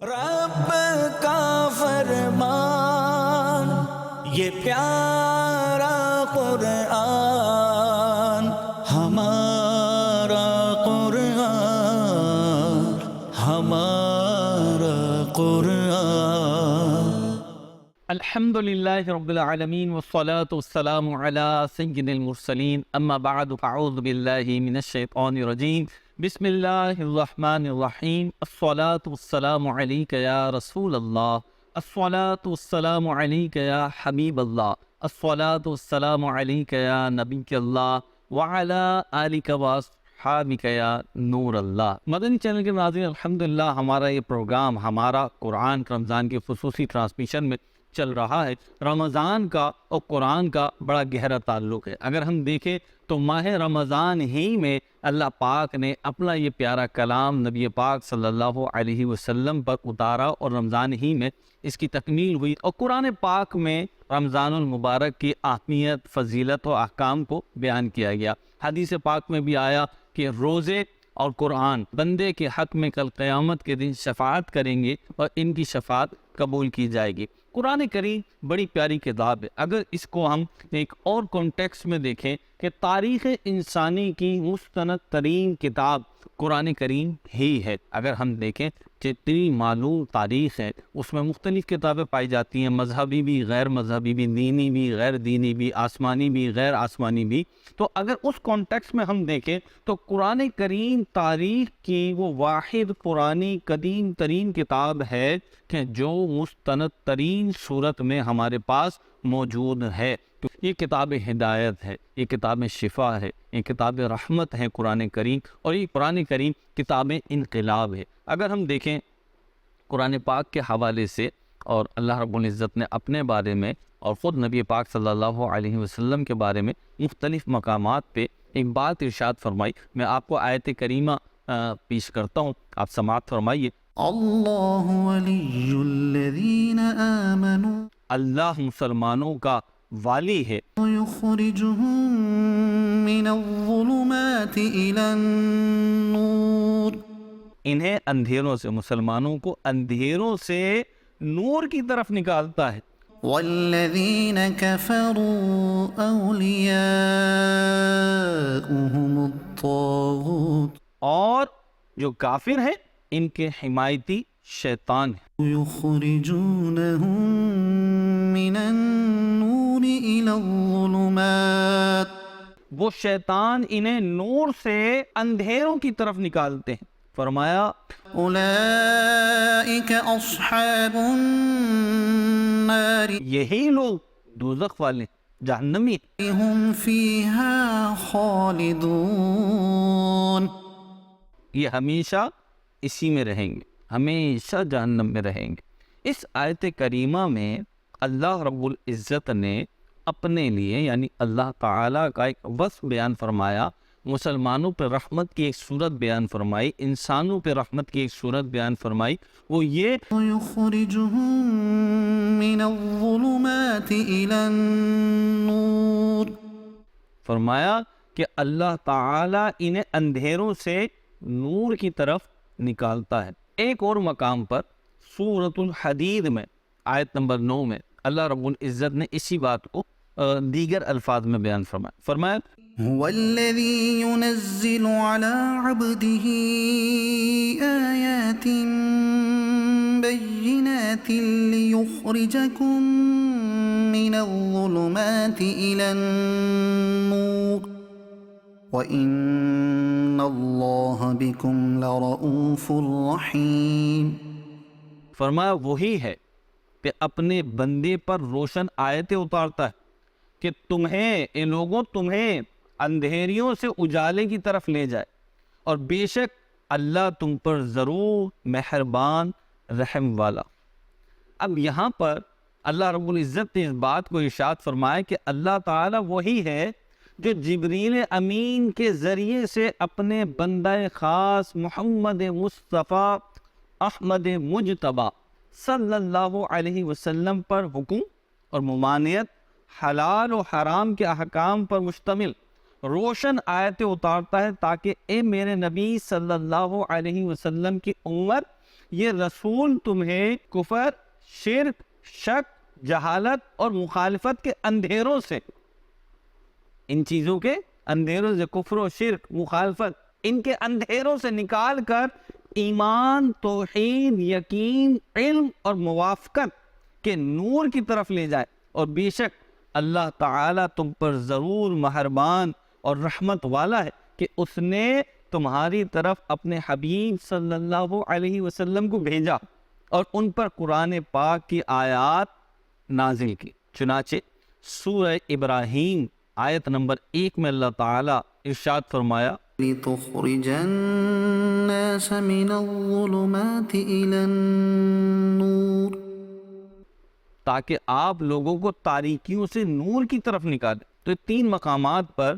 رب کا فرمان یہ پیارا قرآن، ہمارا قرآن، ہمارا قرآن۔ الحمدللہ رب العالمین والصلاة والسلام علی سید المرسلین، اما بعد فاعوذ باللہ من الشیطان الرجیم، بسم اللہ الرحمن الرحیم۔ الصلاة والسلام علیک یا رسول اللہ، الصلاة والسلام علیک یا حبیب اللہ، الصلاة والسلام علیک یا نبی اللہ وعلی آلک واصحابک یا نور اللہ۔ مدنی چینل کے ناظرین، الحمدللہ ہمارا یہ پروگرام ہمارا قرآن رمضان کی خصوصی ٹرانسمیشن میں چل رہا ہے۔ رمضان کا اور قرآن کا بڑا گہرا تعلق ہے۔ اگر ہم دیکھیں تو ماہ رمضان ہی میں اللہ پاک نے اپنا یہ پیارا کلام نبی پاک صلی اللہ علیہ وسلم پر اتارا، اور رمضان ہی میں اس کی تکمیل ہوئی، اور قرآن پاک میں رمضان المبارک کی اہمیت، فضیلت و احکام کو بیان کیا گیا۔ حدیث پاک میں بھی آیا کہ روزے اور قرآن بندے کے حق میں کل قیامت کے دن شفاعت کریں گے، اور ان کی شفاعت قبول کی جائے گی۔ قرآن کریم بڑی پیاری کتاب ہے۔ اگر اس کو ہم ایک اور کانٹیکسٹ میں دیکھیں کہ تاریخ انسانی کی مستند ترین کتاب قرآن کریم ہی ہے۔ اگر ہم دیکھیں جتنی معلوم تاریخ ہے اس میں مختلف کتابیں پائی جاتی ہیں، مذہبی بھی، غیر مذہبی بھی، دینی بھی، غیر دینی بھی، آسمانی بھی، غیر آسمانی بھی۔ تو اگر اس کانٹیکسٹ میں ہم دیکھیں تو قرآن کریم تاریخ کی وہ واحد پرانی قدیم ترین کتاب ہے کہ جو مستند ترین صورت میں ہمارے پاس موجود ہے۔ یہ کتاب ہدایت ہے، یہ کتاب شفا ہے، یہ کتاب رحمت ہے قرآن کریم، اور یہ قرآن کریم کتاب انقلاب ہے۔ اگر ہم دیکھیں قرآن پاک کے حوالے سے، اور اللہ رب العزت نے اپنے بارے میں اور خود نبی پاک صلی اللہ علیہ وسلم کے بارے میں مختلف مقامات پہ ایک بات ارشاد فرمائی۔ میں آپ کو آیت کریمہ پیش کرتا ہوں، آپ سماعت فرمائیے۔ اللہ ولی الذین آمنوا اللہ مسلمانوں کا والی ہے، ویخرجہم من الظلمات الی النور، انہیں اندھیروں سے، مسلمانوں کو اندھیروں سے نور کی طرف نکالتا ہے۔ والذین کفروا اولیاؤہم الطاغوت اور جو کافر ہیں ان کے حمایتی شیطان ہیں۔ یخرجونہم من النور الی الظلمات، وہ شیطان انہیں نور سے اندھیروں کی طرف نکالتے ہیں۔ فرمایا اولئک اصحاب النار یہی لوگ دوزخ والے، جہنمی، ہم فیہا خالدون، یہ ہمیشہ اسی میں رہیں گے، ہمیشہ جہنم میں رہیں گے۔ اس آیت کریمہ میں اللہ رب العزت نے اپنے لیے یعنی اللہ تعالیٰ کا ایک وصف بیان فرمایا، مسلمانوں پہ رحمت کی ایک صورت بیان فرمائی، انسانوں پہ رحمت کی ایک صورت بیان فرمائی، وہ یہ وَيُخْرِجُهُم مِّنَ الظُّلُمَاتِ إِلَى النُّورِ، فرمایا کہ اللہ تعالیٰ انہیں اندھیروں سے نور کی طرف نکالتا ہے۔ ایک اور مقام پر سورۃ الحدید میں آیت نمبر 9 میں اللہ رب العزت نے اسی بات کو دیگر الفاظ میں بیان فرمایا هو الذي ينزل على عبده آيات بينات ليخرجكم من الظلمات إلى النور وَإِنَّ اللَّهَ بِكُمْ لَرَؤُوفٌ رَحِيمٌ، فرمایا وہی ہے کہ اپنے بندے پر روشن آیتیں اتارتا ہے کہ اے لوگوں تمہیں اندھیریوں سے اجالے کی طرف لے جائے، اور بے شک اللہ تم پر ضرور مہربان رحم والا۔ اب یہاں پر اللہ رب العزت نے اس بات کو ارشاد فرمایا کہ اللہ تعالیٰ وہی ہے جو جبریل امین کے ذریعے سے اپنے بندہ خاص محمد مصطفیٰ احمد مجتبیٰ صلی اللہ علیہ وسلم پر حکم اور ممانعت، حلال و حرام کے احکام پر مشتمل روشن آیتیں اتارتا ہے، تاکہ اے میرے نبی صلی اللہ علیہ وسلم کی امت یہ رسول تمہیں کفر، شرک، شک، جہالت اور مخالفت کے اندھیروں سے، ان چیزوں کے اندھیروں سے، کفر و شرک، مخالفت، ان کے اندھیروں سے نکال کر ایمان، توحید، یقین، علم اور موافقت کے نور کی طرف لے جائے، اور بے شک اللہ تعالیٰ تم پر ضرور مہربان اور رحمت والا ہے کہ اس نے تمہاری طرف اپنے حبیب صلی اللہ علیہ وسلم کو بھیجا اور ان پر قرآن پاک کی آیات نازل کی۔ چنانچہ سورہ ابراہیم آیت نمبر 1 میں اللہ تعالیٰ ارشاد فرمایا لِتُخْرِجَ النَّاسَ مِنَ الظُّلُمَاتِ إِلَى النُّورِ، تاکہ آپ لوگوں کو تاریکیوں سے نور کی طرف نکالے۔ تو 3 مقامات پر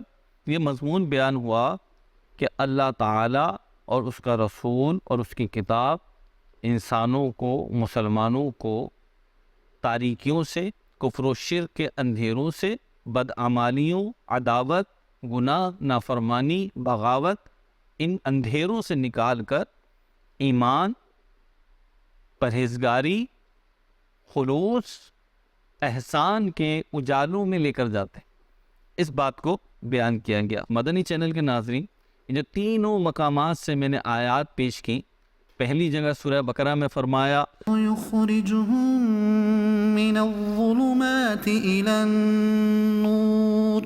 یہ مضمون بیان ہوا کہ اللہ تعالیٰ اور اس کا رسول اور اس کی کتاب انسانوں کو، مسلمانوں کو تاریکیوں سے، کفر و شرک کے اندھیروں سے، بدعمالیوں، عداوت، گناہ، نافرمانی، بغاوت، ان اندھیروں سے نکال کر ایمان، پرہیزگاری، خلوص، احسان کے اجالوں میں لے کر جاتے ہیں۔ اس بات کو بیان کیا گیا۔ مدنی چینل کے ناظرین، جو تینوں مقامات سے میں نے آیات پیش کی، پہلی جگہ سورہ بقرہ میں فرمایا وَيُخْرِجُهُم مِّنَ الظُّلُمَاتِ إِلَى النُّورِ،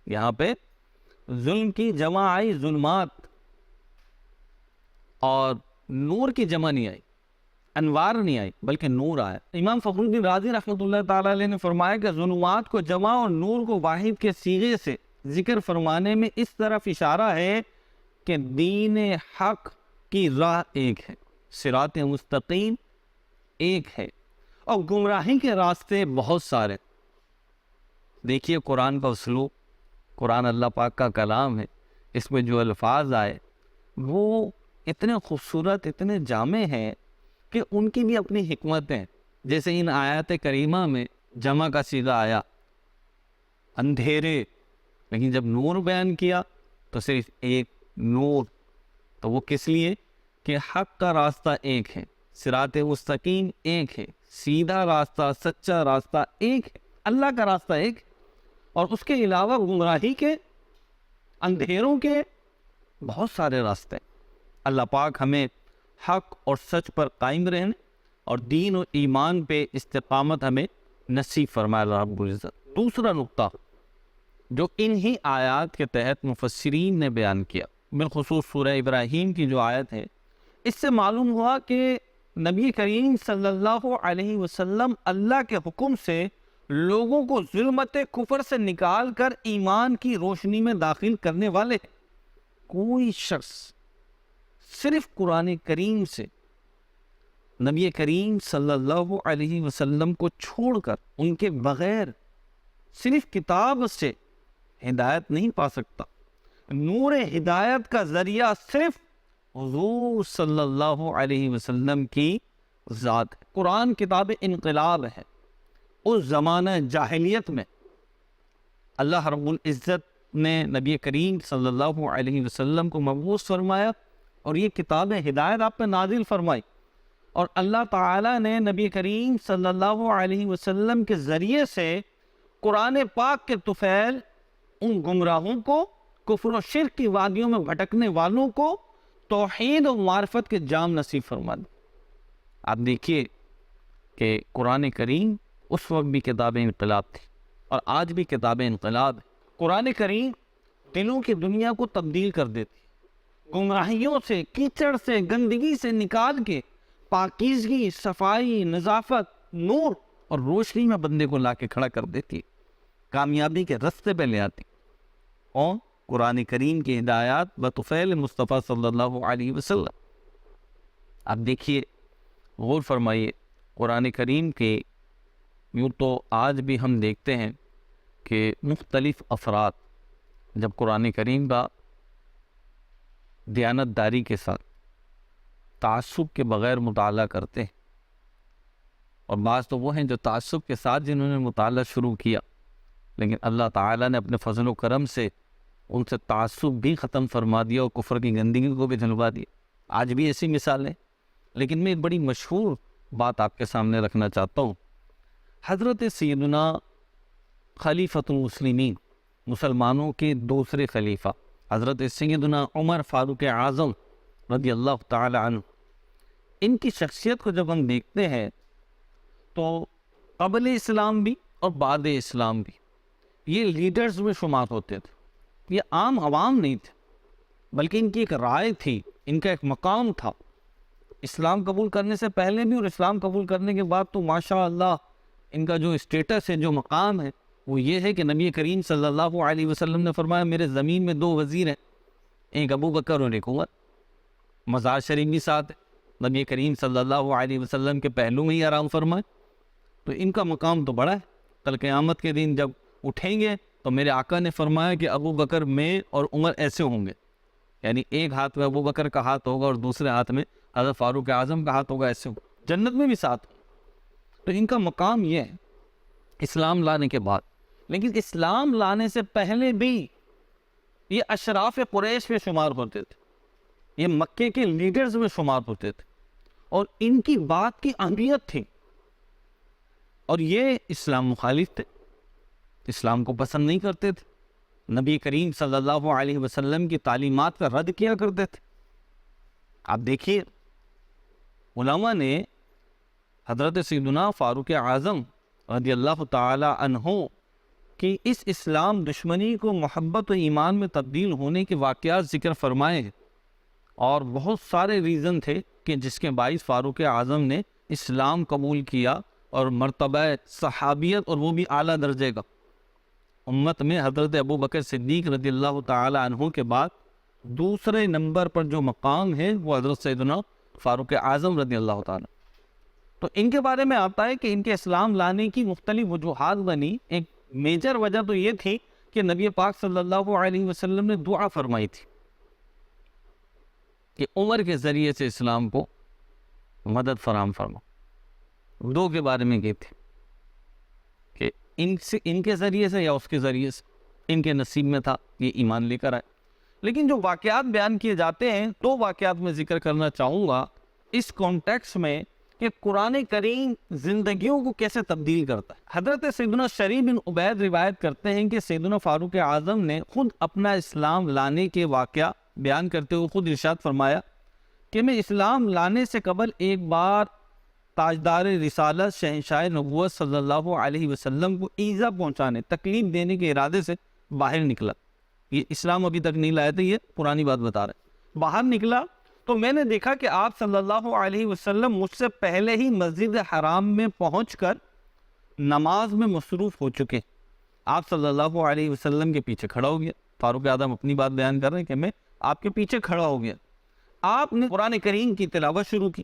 یہاں پہ ظلم کی جمع آئی ظلمات، اور نور کی جمع نہیں آئی، انوار نہیں آئی، بلکہ نور آیا۔ امام فخر الدین رازی رحمۃ اللہ تعالیٰ علیہ نے فرمایا کہ ظلمات کو جمع اور نور کو واحد کے صیغے سے ذکر فرمانے میں اس طرف اشارہ ہے کہ دین حق کی راہ ایک ہے، صراط مستقیم ایک ہے، اور گمراہی کے راستے بہت سارے۔ دیکھیے قرآن کا اسلوب، قرآن اللہ پاک کا کلام ہے، اس میں جو الفاظ آئے وہ اتنے خوبصورت، اتنے جامع ہیں کہ ان کی بھی اپنی حکمت ہیں۔ جیسے ان آیات کریمہ میں جمع کا صیغہ آیا، اندھیرے، لیکن جب نور بیان کیا تو صرف ایک نور، تو وہ کس لیے کہ حق کا راستہ ایک ہے، صراط مستقیم ایک ہے، سیدھا راستہ، سچا راستہ ایک ہے، اللہ کا راستہ ایک ہے، اور اس کے علاوہ گمراہی کے، اندھیروں کے بہت سارے راستے۔ اللہ پاک ہمیں حق اور سچ پر قائم رہنے اور دین و ایمان پہ استقامت ہمیں نصیب فرمائے اللہ رب العزت۔ دوسرا نقطہ جو انہی آیات کے تحت مفسرین نے بیان کیا، بالخصوص سورہ ابراہیم کی جو آیت ہے، اس سے معلوم ہوا کہ نبی کریم صلی اللہ علیہ وسلم اللہ کے حکم سے لوگوں کو ظلمت کفر سے نکال کر ایمان کی روشنی میں داخل کرنے والے ہیں۔ کوئی شخص صرف قرآن کریم سے نبی کریم صلی اللہ علیہ وسلم کو چھوڑ کر، ان کے بغیر صرف کتاب سے ہدایت نہیں پا سکتا۔ نور ہدایت کا ذریعہ صرف حضور صلی اللہ علیہ وسلم کی ذات ہے۔ قرآن کتاب انقلاب ہے۔ اس زمانہ جاہلیت میں اللہ رب العزت نے نبی کریم صلی اللہ علیہ وسلم کو مبعوث فرمایا اور یہ کتاب ہدایت آپ پہ نازل فرمائی، اور اللہ تعالیٰ نے نبی کریم صلی اللہ علیہ وسلم کے ذریعے سے قرآن پاک کے طفیل ان گمراہوں کو، کفر و شرک کی وادیوں میں بھٹکنے والوں کو توحید و معرفت کے جام نصیب فرما دی۔ آپ دیکھیے کہ قرآن کریم اس وقت بھی کتاب انقلاب تھی اور آج بھی کتاب انقلاب ہے۔ قرآن کریم دلوں کی دنیا کو تبدیل کر دیتی، گمراہیوں سے، کیچڑ سے، گندگی سے نکال کے پاکیزگی، صفائی، نظافت، نور اور روشنی میں بندے کو لا کے کھڑا کر دیتی، کامیابی کے رستے پہ لے آتی۔ اور قرآن کریم کی ہدایات بطفیل مصطفیٰ صلی اللہ علیہ وسلم۔ آپ دیکھیے، غور فرمائیے، قرآن کریم کے یوں تو آج بھی ہم دیکھتے ہیں کہ مختلف افراد جب قرآن کریم کا دیانتداری کے ساتھ، تعصب کے بغیر مطالعہ کرتے ہیں، اور بعض تو وہ ہیں جو تعصب کے ساتھ جنہوں نے مطالعہ شروع کیا، لیکن اللہ تعالیٰ نے اپنے فضل و کرم سے ان سے تعصب بھی ختم فرما دیا اور کفر کی گندگی کو بھی دھلوا دیا۔ آج بھی ایسی مثالیں، لیکن میں ایک بڑی مشہور بات آپ کے سامنے رکھنا چاہتا ہوں. حضرت سیدنا خلیفۃ المسلمین، مسلمانوں کے دوسرے خلیفہ حضرت سیدنا عمر فاروق اعظم رضی اللہ تعالی عنہ، ان کی شخصیت کو جب ہم دیکھتے ہیں تو قبل اسلام بھی اور بعد اسلام بھی یہ لیڈرز میں شمار ہوتے تھے. یہ عام عوام نہیں تھے، بلکہ ان کی ایک رائے تھی، ان کا ایک مقام تھا. اسلام قبول کرنے سے پہلے بھی اور اسلام قبول کرنے کے بعد تو ماشاء اللہ ان کا جو اسٹیٹس ہے، جو مقام ہے، وہ یہ ہے کہ نبی کریم صلی اللہ علیہ وسلم نے فرمایا میرے زمین میں 2 وزیر ہیں، ایک ابو بکر اور ایک عمر. مزار شریف بھی ساتھ ہے، نبی کریم صلی اللہ علیہ وسلم کے پہلو میں ہی آرام فرمائے. تو ان کا مقام تو بڑا ہے. کل قیامت کے دن جب اٹھیں گے تو میرے آقا نے فرمایا کہ ابو بکر میں اور عمر ایسے ہوں گے، یعنی ایک ہاتھ میں ابو بکر کا ہاتھ ہوگا اور دوسرے ہاتھ میں حضرت فاروق اعظم کا ہاتھ ہوگا، ایسے ہوگا، جنت میں بھی ساتھ. تو ان کا مقام یہ ہے اسلام لانے کے بعد. لیکن اسلام لانے سے پہلے بھی یہ اشراف قریش میں شمار ہوتے تھے، یہ مکے کے لیڈرز میں شمار ہوتے تھے، اور ان کی بات کی اہمیت تھی. اور یہ اسلام مخالف تھے، اسلام کو پسند نہیں کرتے تھے، نبی کریم صلی اللہ علیہ وسلم کی تعلیمات کا رد کیا کرتے تھے. آپ دیکھیے علماء نے حضرت سیدنا فاروق اعظم رضی اللہ تعالی عنہ کی اس اسلام دشمنی کو محبت و ایمان میں تبدیل ہونے کے واقعات ذکر فرمائے ہیں، اور بہت سارے ریزن تھے کہ جس کے باعث فاروق اعظم نے اسلام قبول کیا، اور مرتبہ صحابیت اور وہ بھی اعلیٰ درجے کا. امت میں حضرت ابو بکر صدیق رضی اللہ تعالی عنہ کے بعد دوسرے نمبر پر جو مقام ہے وہ حضرت سیدنا فاروق اعظم رضی اللہ تعالی. تو ان کے بارے میں آتا ہے کہ ان کے اسلام لانے کی مختلف وجوہات بنی. ایک میجر وجہ تو یہ تھی کہ نبی پاک صلی اللہ علیہ وسلم نے دعا فرمائی تھی کہ عمر کے ذریعے سے اسلام کو مدد فراہم فرما. 2 کے بارے میں یہ تھی کہ ان کے ذریعے سے یا اس کے ذریعے سے، ان کے نصیب میں تھا یہ ایمان لے کر آئے. لیکن جو واقعات بیان کیے جاتے ہیں 2 واقعات میں ذکر کرنا چاہوں گا اس کانٹیکس میں کہ قرآن کریم زندگیوں کو کیسے تبدیل کرتا ہے. حضرت سیدنا شریف بن عبید روایت کرتے ہیں کہ سیدنا فاروق اعظم نے خود اپنا اسلام لانے کے واقعہ بیان کرتے ہوئے خود ارشاد فرمایا کہ میں اسلام لانے سے قبل ایک بار تاجدار رسالت شہنشاہ نبوت صلی اللہ علیہ وسلم کو ایذا پہنچانے، تکلیف دینے کے ارادے سے باہر نکلا. یہ اسلام ابھی تک نہیں لائے تھے، یہ پرانی بات بتا رہے. باہر نکلا تو میں نے دیکھا کہ آپ صلی اللہ علیہ وسلم مجھ سے پہلے ہی مسجد حرام میں پہنچ کر نماز میں مصروف ہو چکے. آپ صلی اللہ علیہ وسلم کے پیچھے کھڑا ہو گیا. فاروق اعظم اپنی بات بیان کر رہے ہیں کہ میں آپ کے پیچھے کھڑا ہو گیا. آپ نے قرآن کریم کی تلاوت شروع کی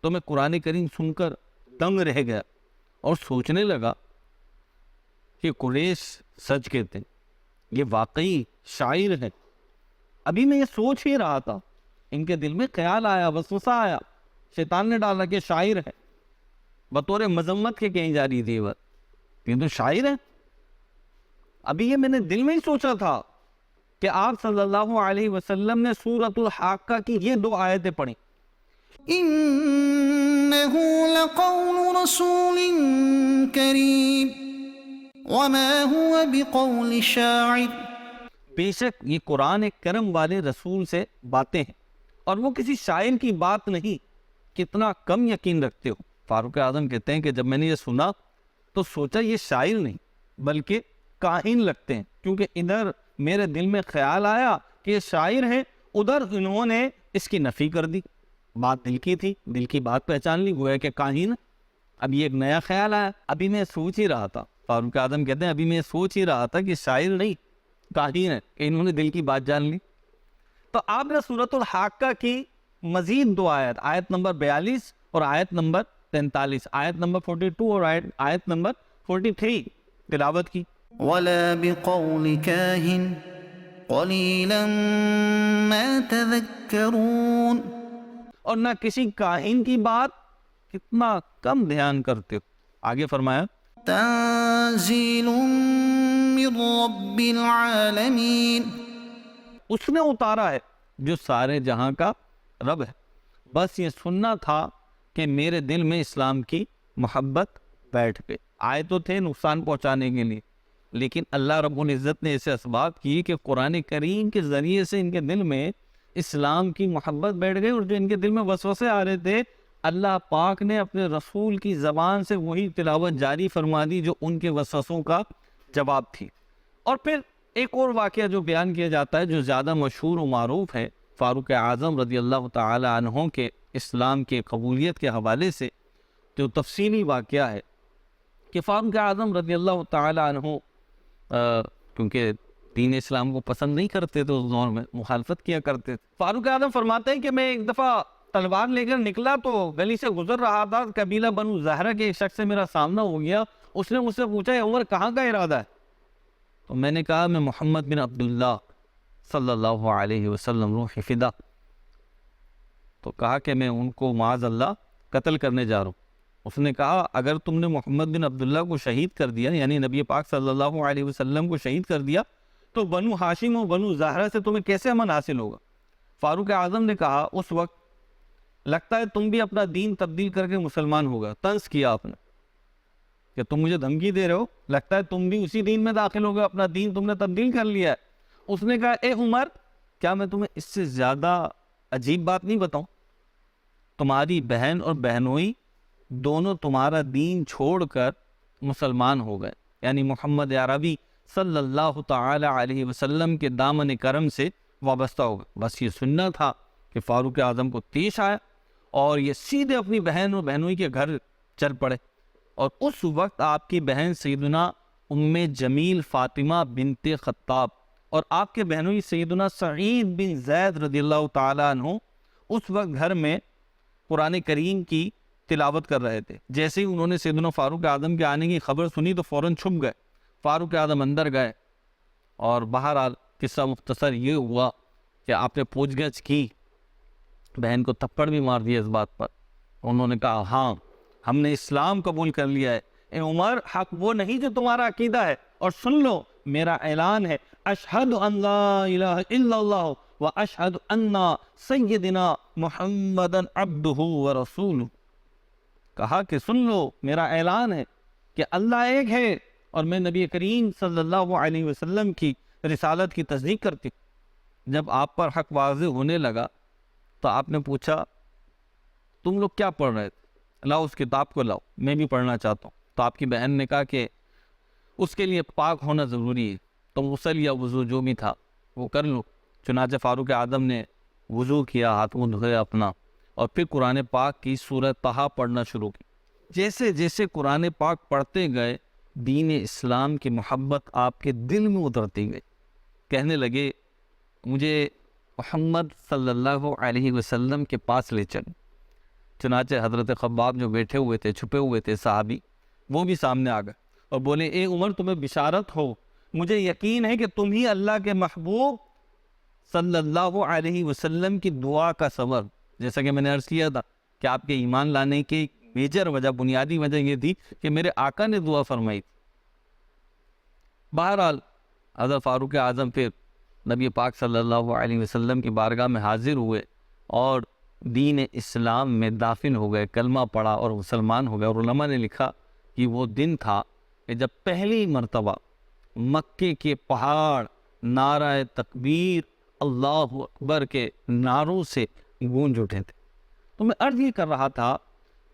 تو میں قرآن کریم سن کر دنگ رہ گیا اور سوچنے لگا کہ قریش سچ کہتے ہیں، یہ واقعی شاعر ہے. ابھی میں یہ سوچ ہی رہا تھا، ان کے دل میں خیال آیا، وسوسہ آیا، شیطان نے ڈالا کہ شاعر ہے. بطور مذمت کے کہیں جا رہی تھی یہ بات، یہ تو شاعر ہے. ابھی یہ میں نے دل میں ہی سوچا تھا کہ آپ صلی اللہ علیہ وسلم نے سورۃ الحاقہ کی یہ 2 آیتیں پڑھی. إنه لقول رسول كريم وما هو بقول شاعر. بے شک یہ قرآن کرم والے رسول سے باتیں ہیں اور وہ کسی شاعر کی بات نہیں. کتنا کم یقین رکھتے ہو. فاروق اعظم کہتے ہیں کہ جب میں نے یہ سنا تو سوچا یہ شاعر نہیں بلکہ کاہن لگتے ہیں، کیونکہ ادھر میرے دل میں خیال آیا کہ یہ شاعر ہے، ادھر انہوں نے اس کی نفی کر دی. بات دل کی تھی، دل کی بات پہچان لی، گویا کہ کاہن. اب یہ ایک نیا خیال آیا. ابھی میں سوچ ہی رہا تھا، فاروق اعظم کہتے ہیں ابھی میں سوچ ہی رہا تھا کہ شاعر نہیں کاہن ہے، کہ انہوں نے دل کی بات جان لی. تو آپ نے سورۃ الحاقہ کی مزید 2 آیت، آیت نمبر 42 اور آیت نمبر 43، آیت نمبر 42 اور آیت نمبر 43 تلاوت کی. ولا بقول كاهن قليلا ما تذكرون. اور نہ کسی کاہن کی بات، کتنا کم دھیان کرتے ہو. آگے فرمایا تنزيل من رب العالمين. اس نے اتارا ہے جو سارے جہاں کا رب ہے. بس یہ سننا تھا کہ میرے دل میں اسلام کی محبت بیٹھ گئی۔ آئے تو تھے نقصان پہنچانے کے لیے، لیکن اللہ رب العزت نے ایسے اسباب کیے کہ قرآن کریم کے ذریعے سے ان کے دل میں اسلام کی محبت بیٹھ گئی، اور جو ان کے دل میں وسوسے آ رہے تھے اللہ پاک نے اپنے رسول کی زبان سے وہی تلاوت جاری فرما دی جو ان کے وسوسوں کا جواب تھی۔ اور پھر ایک اور واقعہ جو بیان کیا جاتا ہے جو زیادہ مشہور و معروف ہے فاروق اعظم رضی اللہ تعالی عنہ کے اسلام کے قبولیت کے حوالے سے، جو تفصیلی واقعہ ہے کہ فاروق اعظم رضی اللہ تعالی عنہ کیونکہ دین اسلام کو پسند نہیں کرتے تھے، اس دور میں مخالفت کیا کرتے تھے۔ فاروق اعظم فرماتے ہیں کہ میں ایک دفعہ تلوار لے کر نکلا تو گلی سے گزر رہا تھا، قبیلہ بنو زہرہ کے ایک شخص سے میرا سامنا ہو گیا۔ اس نے مجھ سے پوچھا اے عمر کہاں کا ارادہ ہے؟ تو میں نے کہا میں محمد بن عبداللہ صلی اللہ علیہ وسلم روح فدا۔ تو کہا کہ میں ان کو معاذ اللہ قتل کرنے جا رہا ہوں۔ اس نے کہا اگر تم نے محمد بن عبداللہ کو شہید کر دیا، یعنی نبی پاک صلی اللہ علیہ وسلم کو شہید کر دیا، تو بنو ہاشم و بنو زہرہ سے تمہیں کیسے امن حاصل ہوگا؟ فاروق اعظم نے کہا اس وقت لگتا ہے تم بھی اپنا دین تبدیل کر کے مسلمان ہوگا۔ طنز کیا آپ نے کہ تم مجھے دھمکی دے رہے ہو، لگتا ہے تم بھی اسی دین میں داخل ہوگا، اپنا دین تم نے تبدیل کر لیا ہے۔ اس نے کہا اے عمر کیا میں تمہیں اس سے زیادہ عجیب بات نہیں بتاؤں؟ تمہاری بہن اور بہنوئی دونوں تمہارا دین چھوڑ کر مسلمان ہو گئے، یعنی محمد عربی صلی اللہ تعالی علیہ وسلم کے دامن کرم سے وابستہ ہو گئے۔ بس یہ سننا تھا کہ فاروق اعظم کو پیش آیا اور یہ سیدھے اپنی بہن اور بہنوئی کے گھر چل پڑے، اور اس وقت آپ کی بہن سیدنا ام جمیل فاطمہ بنت خطاب اور آپ کے بہنوئی سیدنا سعید بن زید رضی اللہ تعالیٰ عنہ اس وقت گھر میں قرآن کریم کی تلاوت کر رہے تھے۔ جیسے ہی انہوں نے سیدنا فاروق اعظم کے آنے کی خبر سنی تو فوراً چھپ گئے۔ فاروق اعظم اندر گئے اور بہرحال قصہ مختصر یہ ہوا کہ آپ نے پوچھ گچھ کی، بہن کو تھپڑ بھی مار دیا اس بات پر۔ انہوں نے کہا ہاں ہم نے اسلام قبول کر لیا ہے۔ اے عمر حق وہ نہیں جو تمہارا عقیدہ ہے، اور سن لو میرا اعلان ہے اشہد ان لا الہ الا اللہ و اشہد ان سیدنا محمدا عبدہ و رسولہ۔ کہا کہ سن لو میرا اعلان ہے کہ اللہ ایک ہے اور میں نبی کریم صلی اللہ علیہ وسلم کی رسالت کی تصدیق کرتی۔ جب آپ پر حق واضح ہونے لگا تو آپ نے پوچھا تم لوگ کیا پڑھ رہے تھے؟ لاؤ اس کتاب کو لاؤ، میں بھی پڑھنا چاہتا ہوں۔ تو آپ کی بہن نے کہا کہ اس کے لیے پاک ہونا ضروری ہے، تو غسل یا وضو جو بھی تھا وہ کر لو۔ چنانچہ فاروق اعظم نے وضو کیا، ہاتھ منہ دھوئے اپنا، اور پھر قرآن پاک کی سورہ طہ پڑھنا شروع کی۔ جیسے جیسے قرآن پاک پڑھتے گئے دین اسلام کی محبت آپ کے دل میں اترتی گئی۔ کہنے لگے مجھے محمد صلی اللہ علیہ وسلم کے پاس لے چل۔ چنانچہ حضرت خباب جو بیٹھے ہوئے تھے، چھپے ہوئے تھے صحابی، وہ بھی سامنے آ گئے اور بولے اے عمر تمہیں بشارت ہو، مجھے یقین ہے کہ تم ہی اللہ کے محبوب صلی اللہ علیہ وسلم کی دعا کا سبب۔ جیسا کہ میں نے عرض کیا تھا کہ آپ کے ایمان لانے کی میجر وجہ، بنیادی وجہ یہ تھی کہ میرے آقا نے دعا فرمائی تھی۔ بہرحال حضرت فاروق اعظم پھر نبی پاک صلی اللہ علیہ وسلم کی بارگاہ میں حاضر ہوئے اور دین اسلام میں داخل ہو گئے، کلمہ پڑھا اور مسلمان ہو گئے۔ اور علماء نے لکھا کہ وہ دن تھا کہ جب پہلی مرتبہ مکے کے پہاڑ نعرہ تکبیر اللہ اکبر کے نعروں سے گونج اٹھے تھے۔ تو میں عرض یہ کر رہا تھا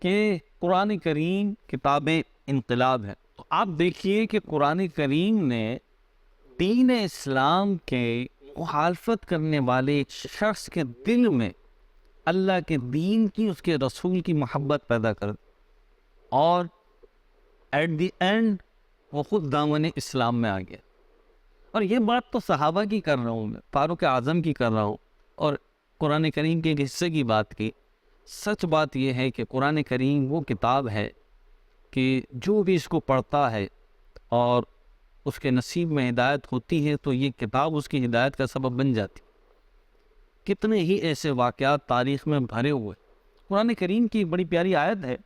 کہ قرآن کریم کتاب انقلاب ہے۔ تو آپ دیکھیے کہ قرآن کریم نے دین اسلام کے مخالفت کرنے والے شخص کے دل میں اللہ کے دین کی، اس کے رسول کی محبت پیدا کر دی، اور ایٹ دی اینڈ وہ خود دامن اسلام میں آ گیا۔ اور یہ بات تو صحابہ کی کر رہا ہوں میں، فاروق اعظم کی کر رہا ہوں، اور قرآن کریم کے ایک حصے کی بات کی۔ سچ بات یہ ہے کہ قرآن کریم وہ کتاب ہے کہ جو بھی اس کو پڑھتا ہے اور اس کے نصیب میں ہدایت ہوتی ہے تو یہ کتاب اس کی ہدایت کا سبب بن جاتی۔ کتنے ہی ایسے واقعات تاریخ میں بھرے ہوئے۔ قرآن کریم کی بڑی پیاری آیت ہے،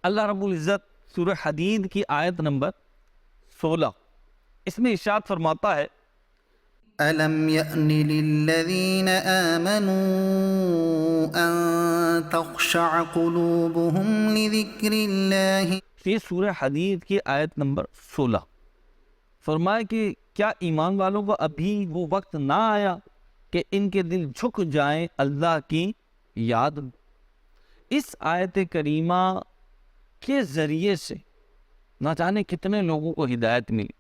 اللہ رب العزت سورہ حدید کی آیت نمبر 16، اس میں ارشاد فرماتا ہے ألم يأن للذين آمنوا أن تخشع قلوبهم لذكر الله. یہ سورہ حدید کی آیت نمبر 16 فرمایا کہ کیا ایمان والوں کو ابھی وہ وقت نہ آیا کہ ان کے دل جھک جائیں اللہ کی یاد. اس آیت کریمہ کے ذریعے سے نہ جانے کتنے لوگوں کو ہدایت ملی.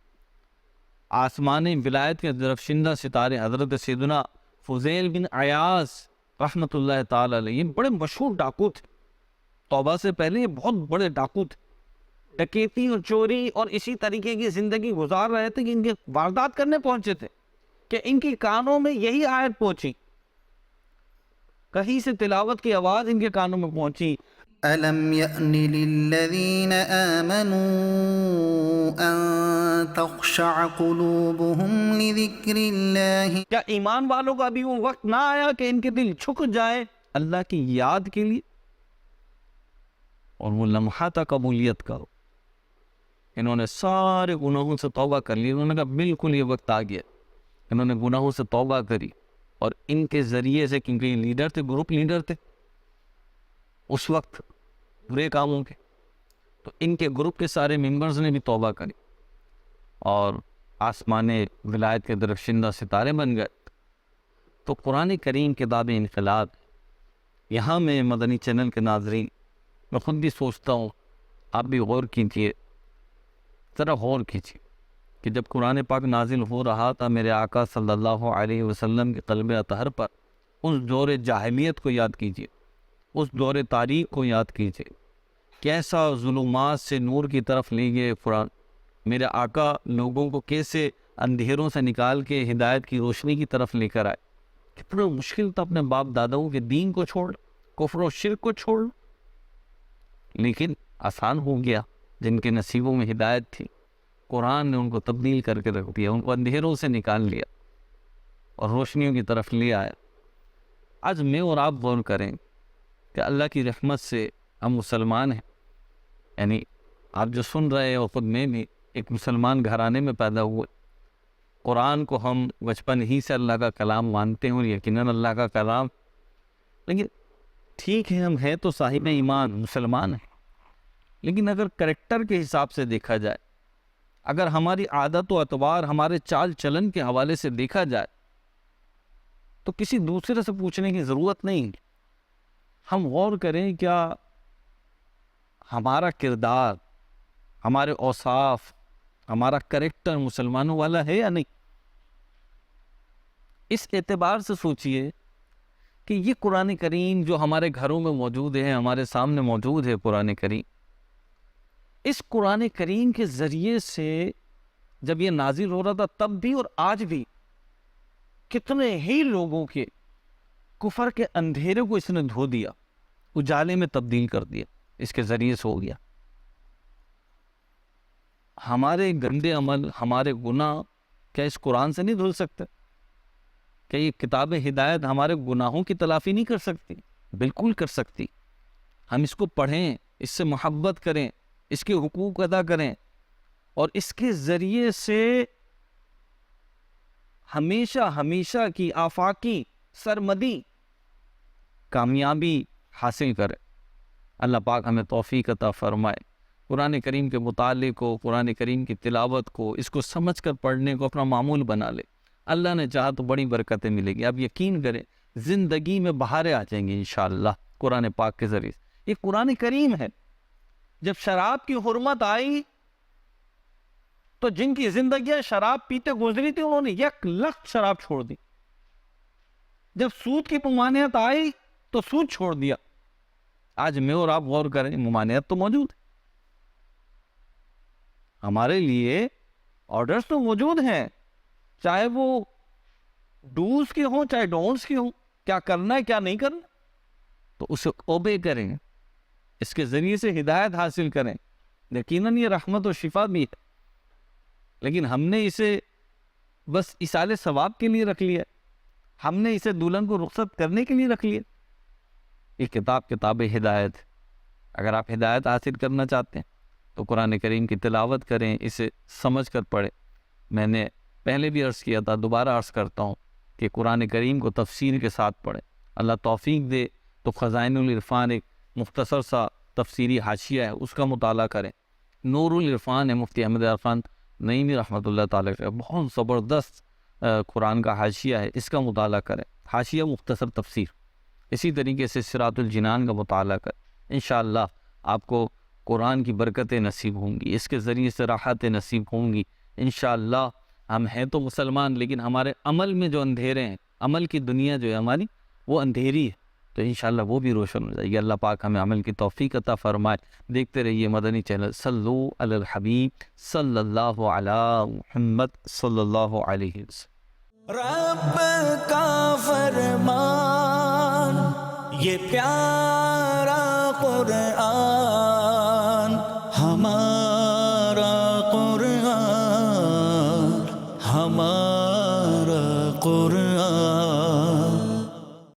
آسمان ولایت کے درفشندہ ستارے حضرت سیدنا فضیل بن عیاض رحمۃ اللہ تعالی علیہ، یہ بڑے مشہور ڈاکو تھے. توبہ سے پہلے یہ بہت بڑے ڈاکو تھے، ڈکیتی اور چوری اور اسی طریقے کی زندگی گزار رہے تھے کہ ان کے واردات کرنے پہنچے تھے کہ ان کی کانوں میں یہی آیت پہنچی، کہیں سے تلاوت کی آواز ان کے کانوں میں پہنچی. ألم يأن للذين آمنوا أن تخشع قلوبهم لذكر الله. کیا ایمان والوں کا ابھی وہ وقت نہ آیا کہ ان کے دل جھک جائے اللہ کی یاد کے لیے اور وہ لمحہ تک قبولیت کرو. انہوں نے سارے گناہوں سے توبہ کر لی. انہوں نے کہا بالکل یہ وقت آ گیا. انہوں نے گناہوں سے توبہ کری اور ان کے ذریعے سے، کیونکہ یہ لیڈر تھے، گروپ لیڈر تھے اس وقت برے کاموں کے، تو ان کے گروپ کے سارے ممبرز نے بھی توبہ کری اور آسمان ولایت کے درخشندہ ستارے بن گئے. تو قرآن کریم کتاب انقلاب، یہاں میں مدنی چینل کے ناظرین، میں خود بھی سوچتا ہوں، آپ بھی غور کیجیے، ذرا غور کیجیے کہ جب قرآن پاک نازل ہو رہا تھا میرے آقا صلی اللہ علیہ وسلم کے قلب اطہر پر، اس دور جاہلیت کو یاد کیجیے، اس دور تاریخ کو یاد کیجیے، کیسا ظلمات سے نور کی طرف لے گئے قرآن. میرے آقا لوگوں کو کیسے اندھیروں سے نکال کے ہدایت کی روشنی کی طرف لے کر آئے. کتنا مشکل تھا اپنے باپ داداؤں کے دین کو چھوڑ، کفر و شرک کو چھوڑ، لیکن آسان ہو گیا. جن کے نصیبوں میں ہدایت تھی، قرآن نے ان کو تبدیل کر کے رکھ دیا، ان کو اندھیروں سے نکال لیا اور روشنیوں کی طرف لے آیا. آج میں اور آپ غور کریں کہ اللہ کی رحمت سے ہم مسلمان ہیں. یعنی آپ جو سن رہے ہیں اور خود میں بھی ایک مسلمان گھرانے میں پیدا ہوئے. قرآن کو ہم بچپن ہی سے اللہ کا کلام مانتے ہیں اور یقیناً اللہ کا کلام، لیکن ٹھیک ہے ہم ہیں تو صاحب ایمان مسلمان ہیں، لیکن اگر کریکٹر کے حساب سے دیکھا جائے، اگر ہماری عادت و اعتبار، ہمارے چال چلن کے حوالے سے دیکھا جائے تو کسی دوسرے سے پوچھنے کی ضرورت نہیں. ہم غور کریں کیا ہمارا کردار، ہمارے اوصاف، ہمارا کریکٹر مسلمانوں والا ہے یا نہیں. اس اعتبار سے سوچئے کہ یہ قرآن کریم جو ہمارے گھروں میں موجود ہے، ہمارے سامنے موجود ہے قرآن کریم، اس قرآن کریم کے ذریعے سے جب یہ نازل ہو رہا تھا تب بھی اور آج بھی کتنے ہی لوگوں کے کفر کے اندھیرے کو اس نے دھو دیا، اجالے میں تبدیل کر دیا، اس کے ذریعے سے ہو گیا. ہمارے گندے عمل، ہمارے گناہ کیا اس قرآن سے نہیں دھل سکتے؟ کہ یہ کتاب ہدایت ہمارے گناہوں کی تلافی نہیں کر سکتی؟ بالکل کر سکتی. ہم اس کو پڑھیں، اس سے محبت کریں، اس کے حقوق ادا کریں اور اس کے ذریعے سے ہمیشہ ہمیشہ کی آفاقی سرمدی کامیابی حاصل کریں. اللہ پاک ہمیں توفیق عطا فرمائے. قرآن کریم کے مطالعے کو، قرآن کریم کی تلاوت کو، اس کو سمجھ کر پڑھنے کو اپنا معمول بنا لے. اللہ نے چاہا تو بڑی برکتیں ملے گی. آپ یقین کریں زندگی میں بہاریں آ جائیں گی انشاءاللہ قرآن پاک کے ذریعے. یہ قرآن کریم ہے. جب شراب کی حرمت آئی تو جن کی زندگیاں شراب پیتے گزری تھی انہوں نے 1,00,000 شراب چھوڑ دی. جب سود کی ممانعت آئی تو سود چھوڑ دیا. آج میں اور آپ غور کریں، ممانعت تو موجود ہے، ہمارے لیے آرڈرز تو موجود ہیں، چاہے وہ ڈوز کے ہوں چاہے ڈونٹس کے ہوں، کیا کرنا ہے کیا نہیں کرنا، تو اسے اوبے کریں، اس کے ذریعے سے ہدایت حاصل کریں. یقیناً یہ رحمت و شفا بھی ہے، لیکن ہم نے اسے بس ایصال ثواب کے لیے رکھ لیا، ہم نے اسے دلہن کو رخصت کرنے کے لیے رکھ لیا. یہ کتاب ہدایت. اگر آپ ہدایت حاصل کرنا چاہتے ہیں تو قرآن کریم کی تلاوت کریں، اسے سمجھ کر پڑھیں. میں نے پہلے بھی عرض کیا تھا، دوبارہ عرض کرتا ہوں کہ قرآن کریم کو تفسیر کے ساتھ پڑھیں۔ اللہ توفیق دے تو خزائن العرفان ایک مختصر سا تفسیری حاشیہ ہے، اس کا مطالعہ کریں۔ نور العرفان ہے مفتی احمد عرفان نعیمی رحمۃ اللہ تعالیٰ کا، بہت زبردست قرآن کا حاشیہ ہے، اس کا مطالعہ کریں، حاشیہ مختصر تفسیر۔ اسی طریقے سے صراط الجنان کا مطالعہ کریں، انشاءاللہ آپ کو قرآن کی برکتیں نصیب ہوں گی، اس کے ذریعے سے راحتیں نصیب ہوں گی انشاءاللہ۔ ہم ہیں تو مسلمان، لیکن ہمارے عمل میں جو اندھیرے ہیں، عمل کی دنیا جو ہے ہماری وہ اندھیری ہے، تو انشاءاللہ وہ بھی روشن ہو جائے گی۔ اللہ پاک ہمیں عمل کی توفیق عطا فرمائے۔ دیکھتے رہیے مدنی چینل۔ صلو علی الحبیب صلی اللہ علی محمد صلی اللہ علیہ وسلم۔ رب کا فرمان یہ پیارا قرآن